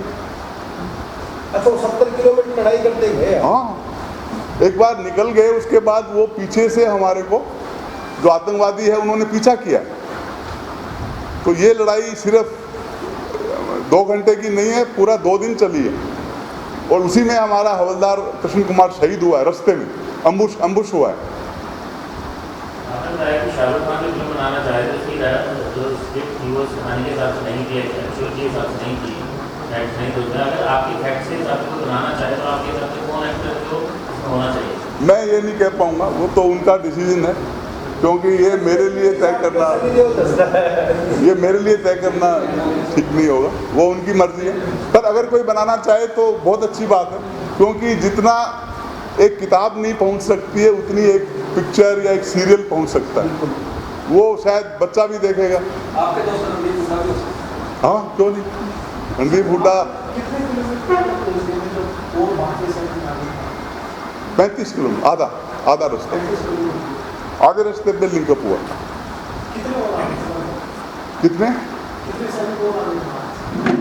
अच्छा, 70 किलोमीटर लड़ाई करते गए? हाँ, एक बार निकल गए, उसके बाद वो पीछे से हमारे को जो आतंकवादी है उन्होंने पीछा किया। तो ये लड़ाई सिर्फ 2 घंटे की नहीं है, पूरा 2 दिन चली है, और उसी में हमारा हवलदार कृष्ण कुमार शहीद हुआ है, रास्ते में अम्बुश हुआ है। शाहरुख खान जो फिल्म बनाना चाहे थे उसकी जो स्क्रिप्ट थी वो कहानी के हिसाब से नहीं किया, एक्चुअल के हिसाब से नहीं की, फैक्ट्स नहीं होता। अगर आपके फैक्ट्स के हिसाब से बनाना चाहे तो आपके हिसाब से कौन एक्टर जो होना चाहिए? मैं ये नहीं कह पाऊँगा, वो तो उनका डिसीजन है, क्योंकि ये मेरे लिए तय करना ठीक नहीं होगा, वो उनकी मर्जी है। पर अगर कोई बनाना चाहे तो बहुत अच्छी बात है, क्योंकि जितना एक किताब नहीं पहुंच सकती है उतनी एक पिक्चर या एक सीरियल पहुंच सकता है। वो शायद बच्चा भी देखेगा। आपके दोस्त रणदीप हुड्डा भी? हाँ, क्यों नहीं। रणदीप हुड्डा 35 किलोमीटर, आधा रास्ता, आधे रास्ते पे लिंकअप हुआ। कितने?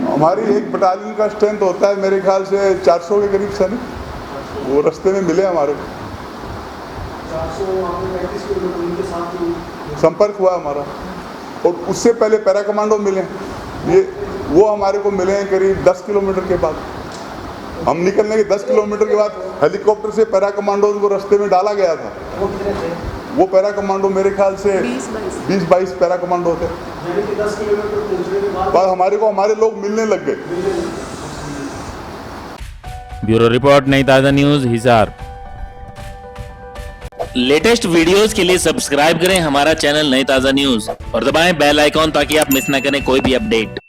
हमारी एक बटालियन का स्ट्रेंथ होता है मेरे ख्याल से 400 के करीब सैनिक, वो रास्ते में मिले हमारे को। 435 किलोमीटर उनके साथ संपर्क हुआ हमारा, और उससे पहले पैरा कमांडो मिले, ये वो हमारे को मिले हैं करीब 10 किलोमीटर के बाद। हम निकलने के 10 किलोमीटर के बाद हेलीकॉप्टर से पैरा कमांडो को रास्ते में डाला गया था। वो कितने थे? वो पैरा कमांडो मेरे ख्याल से 20-22 पैरा कमांडो थे। 10 किलोमीटर पहुंचने के बाद हमारे को हमारे लोग मिलने लग गए। ब्यूरो रिपोर्ट, नई ताज़ा न्यूज़, हिसार। लेटेस्ट वीडियोस के लिए सब्सक्राइब करें हमारा चैनल नई ताज़ा न्यूज़ और दबाएं बेल आइकॉन ताकि आप मिस ना करें कोई भी अपडेट।